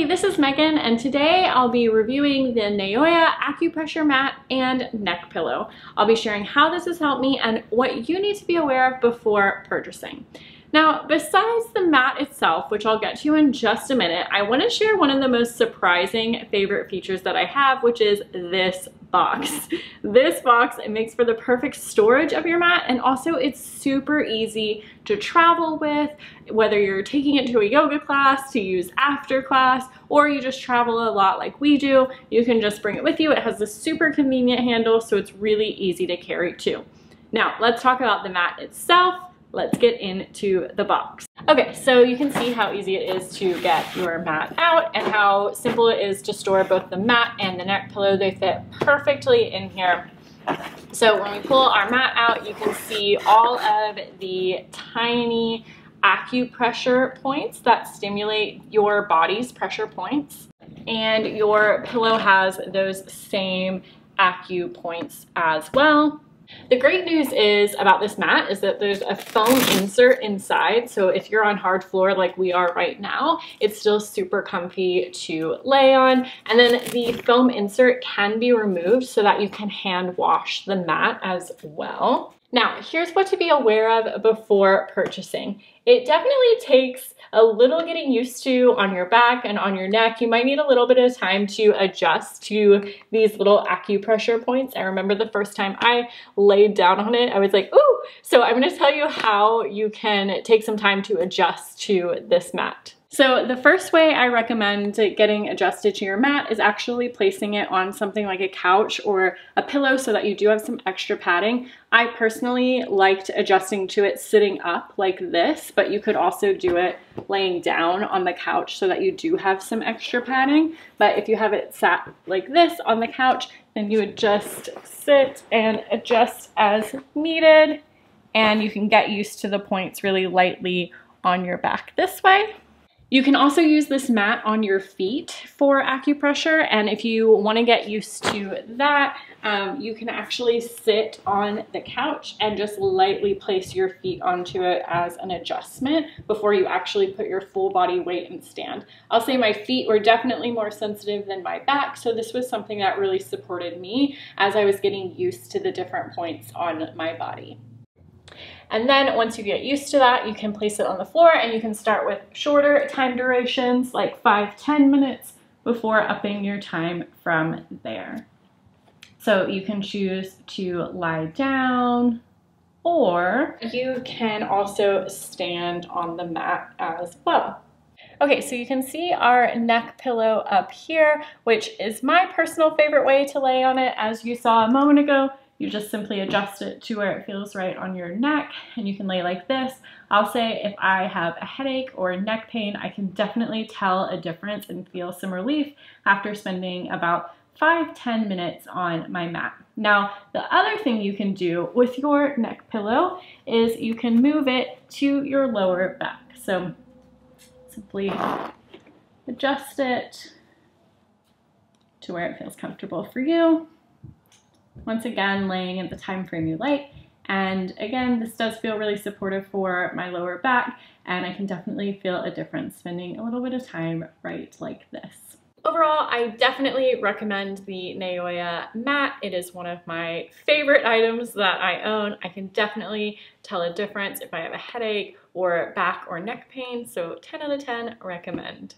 Hey, this is Megan, and today I'll be reviewing the NAYOYA Acupressure Mat and Neck Pillow. I'll be sharing how this has helped me and what you need to be aware of before purchasing. Now, besides the mat itself, which I'll get to in just a minute, I want to share one of the most surprising favorite features that I have, which is this box. This box, it makes for the perfect storage of your mat, and also it's super easy to travel with, whether you're taking it to a yoga class to use after class, or you just travel a lot like we do. You can just bring it with you. It has a super convenient handle, so it's really easy to carry too. Now, let's talk about the mat itself. Let's get into the box. Okay, so you can see how easy it is to get your mat out and how simple it is to store both the mat and the neck pillow. They fit perfectly in here. So when we pull our mat out, you can see all of the tiny acupressure points that stimulate your body's pressure points. And your pillow has those same acu points as well. The great news is about this mat is that there's a foam insert inside, so if you're on hard floor like we are right now, it's still super comfy to lay on. And then the foam insert can be removed so that you can hand wash the mat as well. Now, here's what to be aware of before purchasing. It definitely takes a little getting used to on your back and on your neck. You might need a little bit of time to adjust to these little acupressure points. I remember the first time I laid down on it, I was like, ooh! So I'm gonna tell you how you can take some time to adjust to this mat. So the first way I recommend getting adjusted to your mat is actually placing it on something like a couch or a pillow so that you do have some extra padding. I personally liked adjusting to it sitting up like this, but you could also do it laying down on the couch so that you do have some extra padding. But if you have it sat like this on the couch, then you would just sit and adjust as needed, and you can get used to the points really lightly on your back this way. You can also use this mat on your feet for acupressure, and if you want to get used to that, you can actually sit on the couch and just lightly place your feet onto it as an adjustment before you actually put your full body weight and stand. I'll say my feet were definitely more sensitive than my back, so this was something that really supported me as I was getting used to the different points on my body. And then once you get used to that, you can place it on the floor, and you can start with shorter time durations, like 5-10 minutes, before upping your time from there. So you can choose to lie down, or you can also stand on the mat as well. Okay, so you can see our neck pillow up here, which is my personal favorite way to lay on it. As you saw a moment ago, you just simply adjust it to where it feels right on your neck, and you can lay like this. I'll say if I have a headache or neck pain, I can definitely tell a difference and feel some relief after spending about 5-10 minutes on my mat. Now, the other thing you can do with your neck pillow is you can move it to your lower back. So simply adjust it to where it feels comfortable for you. Once again, laying at the time frame you like. And again, this does feel really supportive for my lower back, and I can definitely feel a difference spending a little bit of time right like this. Overall, I definitely recommend the NAYOYA mat. It is one of my favorite items that I own. I can definitely tell a difference if I have a headache or back or neck pain, so 10 out of 10 recommend.